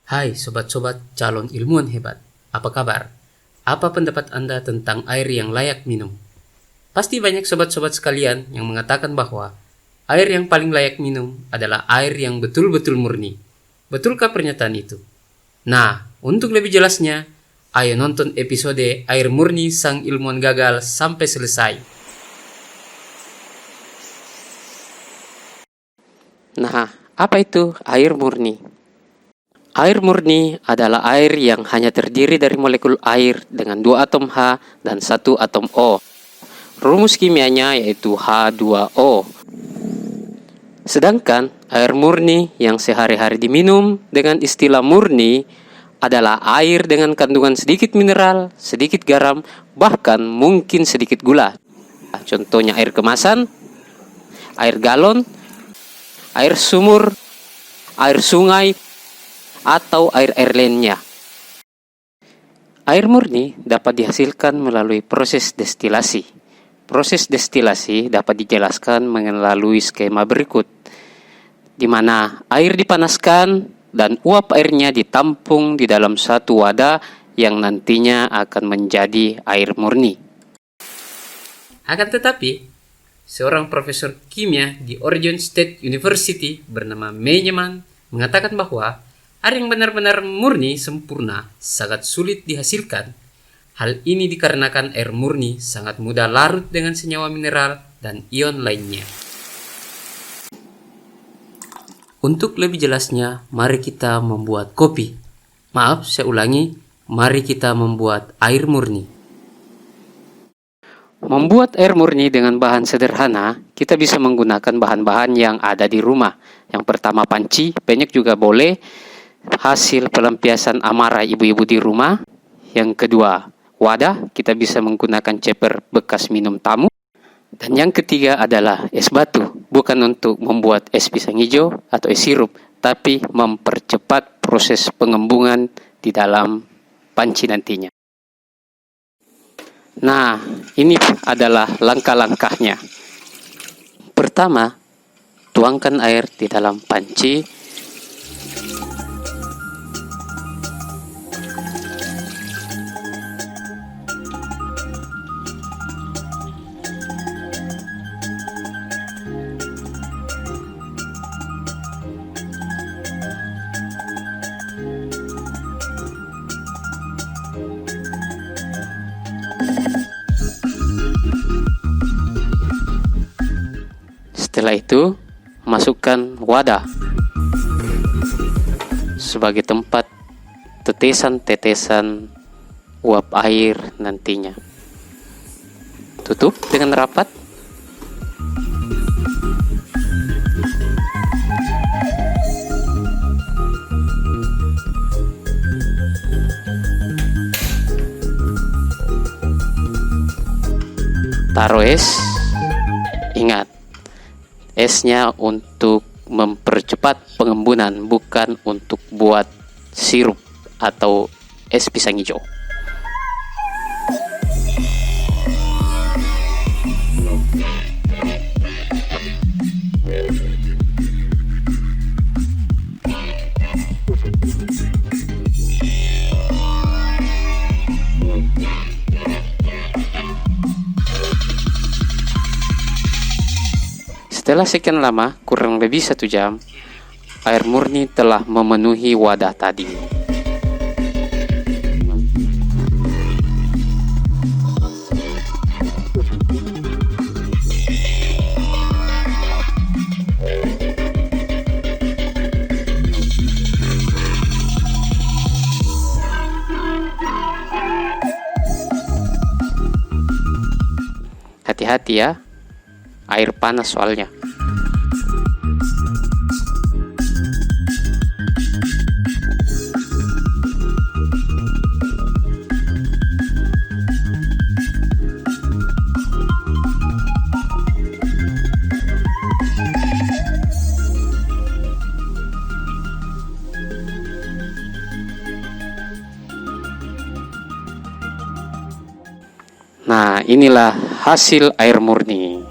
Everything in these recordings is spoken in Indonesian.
Hai sobat-sobat calon ilmuwan hebat, apa kabar? Apa pendapat Anda tentang air yang layak minum? Pasti banyak sobat-sobat sekalian yang mengatakan bahwa air yang paling layak minum adalah air yang betul-betul murni. Betulkah pernyataan itu? Nah, untuk lebih jelasnya, ayo nonton episode Air Murni Sang Ilmuwan Gagal sampai selesai. Nah, apa itu air murni? Air murni adalah air yang hanya terdiri dari molekul air dengan 2 atom H dan 1 atom O. Rumus kimianya yaitu H2O. Sedangkan air murni yang sehari-hari diminum dengan istilah murni adalah air dengan kandungan sedikit mineral, sedikit garam, bahkan mungkin sedikit gula. Contohnya air kemasan, air galon, air sumur, air sungai, atau air lainnya. Air murni dapat dihasilkan melalui proses destilasi. Proses destilasi dapat dijelaskan melalui skema berikut, di mana air dipanaskan dan uap airnya ditampung di dalam satu wadah yang nantinya akan menjadi air murni. Akan tetapi, seorang profesor kimia di Oregon State University bernama Meineman mengatakan bahwa air yang benar-benar murni sempurna sangat sulit dihasilkan. Hal ini dikarenakan air murni sangat mudah larut dengan senyawa mineral dan ion lainnya. Untuk lebih jelasnya, mari kita membuat kopi. Maaf, saya ulangi, mari kita membuat air murni. Membuat air murni dengan bahan sederhana, kita bisa menggunakan bahan-bahan yang ada di rumah. Yang pertama panci, banyak juga boleh, hasil pelampiasan amarah ibu-ibu di rumah. Yang kedua, wadah, kita bisa menggunakan ceper bekas minum tamu. Dan yang ketiga adalah es batu, bukan untuk membuat es pisang hijau atau es sirup, tapi mempercepat proses pengembungan di dalam panci nantinya. Nah, ini adalah langkah-langkahnya. Pertama, tuangkan air di dalam panci. Setelah itu, masukkan wadah sebagai tempat tetesan-tetesan uap air nantinya. Tutup dengan rapat. Taruh es. Ingat, esnya untuk mempercepat pengembunan, bukan untuk buat sirup atau es pisang hijau. Setelah sekian lama, kurang lebih 1 jam, air murni telah memenuhi wadah tadi. Hati-hati ya, air panas soalnya. Nah, inilah hasil air murni.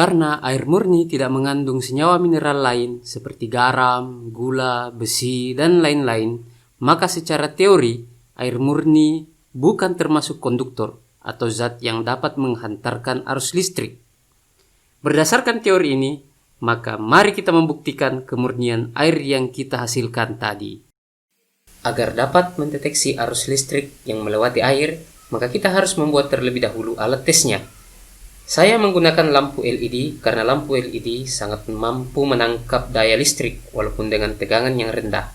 Karena air murni tidak mengandung senyawa mineral lain seperti garam, gula, besi, dan lain-lain, maka secara teori air murni bukan termasuk konduktor atau zat yang dapat menghantarkan arus listrik. Berdasarkan teori ini, maka mari kita membuktikan kemurnian air yang kita hasilkan tadi. Agar dapat mendeteksi arus listrik yang melewati air, maka kita harus membuat terlebih dahulu alat tesnya. Saya menggunakan lampu LED karena lampu LED sangat mampu menangkap daya listrik walaupun dengan tegangan yang rendah.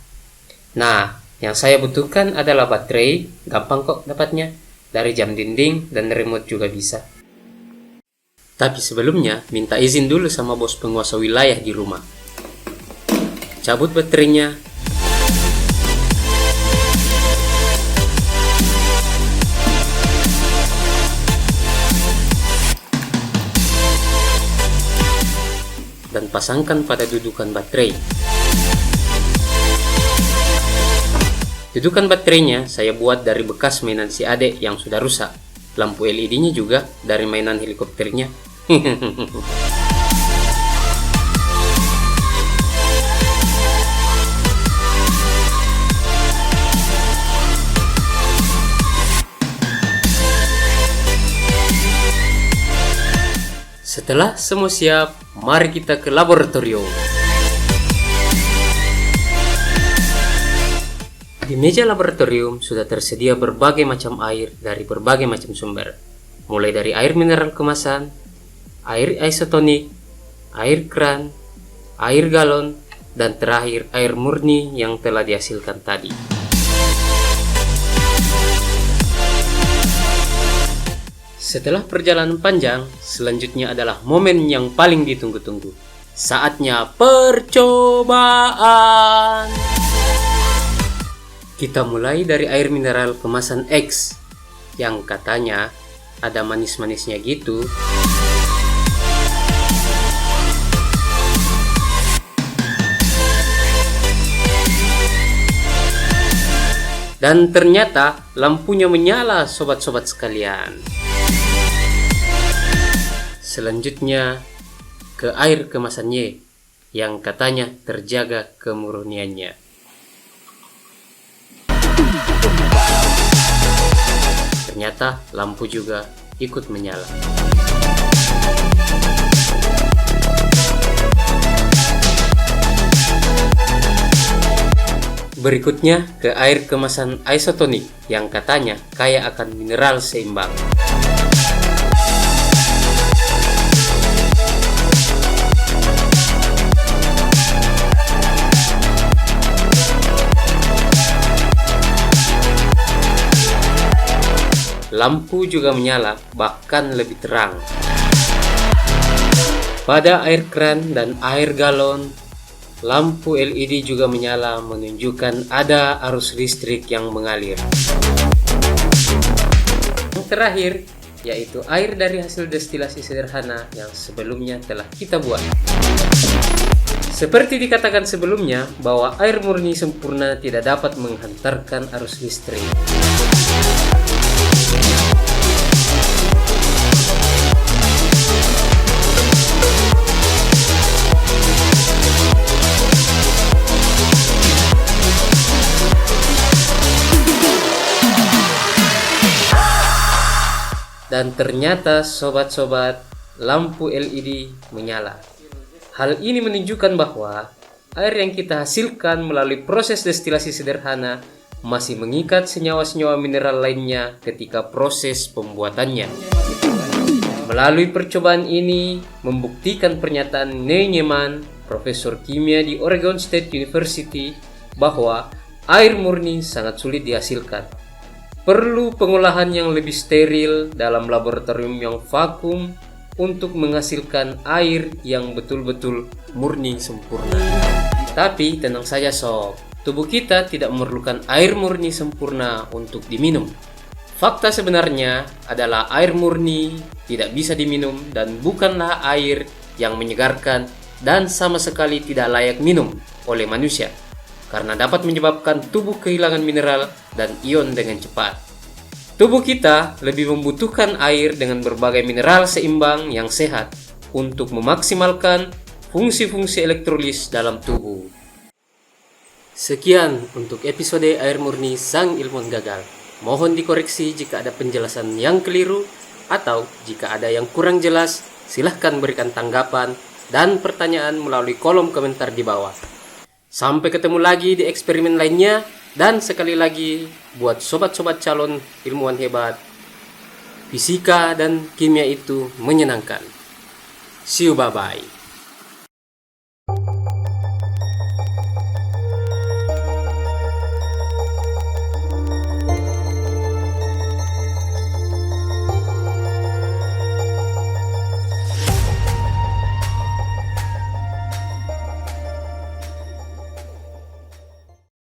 Nah, yang saya butuhkan adalah baterai, gampang kok dapatnya, dari jam dinding dan remote juga bisa. Tapi sebelumnya, minta izin dulu sama bos penguasa wilayah di rumah. Cabut baterainya. Dan pasangkan pada dudukan baterai. Dudukan baterainya saya buat dari bekas mainan si adek yang sudah rusak. Lampu LED-nya juga dari mainan helikopternya. Setelah semua siap, mari kita ke laboratorium. Di meja laboratorium sudah tersedia berbagai macam air dari berbagai macam sumber, mulai dari air mineral kemasan, air isotonik, air kran, air galon, dan terakhir air murni yang telah dihasilkan tadi. Setelah perjalanan panjang, selanjutnya adalah momen yang paling ditunggu-tunggu. Saatnya percobaan. Kita mulai dari air mineral kemasan X, yang katanya ada manis-manisnya gitu. Dan ternyata lampunya menyala, sobat-sobat sekalian. Selanjutnya ke air kemasan Y yang katanya terjaga kemurniannya. Ternyata lampu juga ikut menyala. Berikutnya ke air kemasan isotonik yang katanya kaya akan mineral seimbang. Lampu juga menyala, bahkan lebih terang. Pada air kran dan air galon, lampu LED juga menyala menunjukkan ada arus listrik yang mengalir. Yang terakhir, yaitu air dari hasil destilasi sederhana yang sebelumnya telah kita buat. Seperti dikatakan sebelumnya, bahwa air murni sempurna tidak dapat menghantarkan arus listrik. Dan ternyata sobat-sobat, lampu LED menyala. Hal ini menunjukkan bahwa air yang kita hasilkan melalui proses destilasi sederhana masih mengikat senyawa-senyawa mineral lainnya ketika proses pembuatannya. Melalui percobaan ini membuktikan pernyataan Neyman, profesor kimia di Oregon State University, bahwa air murni sangat sulit dihasilkan. Perlu pengolahan yang lebih steril dalam laboratorium yang vakum untuk menghasilkan air yang betul-betul murni sempurna. Tapi tenang saja sob, tubuh kita tidak memerlukan air murni sempurna untuk diminum. Fakta sebenarnya adalah air murni tidak bisa diminum dan bukanlah air yang menyegarkan dan sama sekali tidak layak minum oleh manusia, karena dapat menyebabkan tubuh kehilangan mineral dan ion dengan cepat. Tubuh kita lebih membutuhkan air dengan berbagai mineral seimbang yang sehat untuk memaksimalkan fungsi-fungsi elektrolis dalam tubuh. Sekian untuk episode Air Murni Sang Ilmuwan Gagal. Mohon dikoreksi jika ada penjelasan yang keliru atau jika ada yang kurang jelas, silahkan berikan tanggapan dan pertanyaan melalui kolom komentar di bawah. Sampai ketemu lagi di eksperimen lainnya, dan sekali lagi buat sobat-sobat calon ilmuwan hebat, fisika dan kimia itu menyenangkan. See you, bye-bye.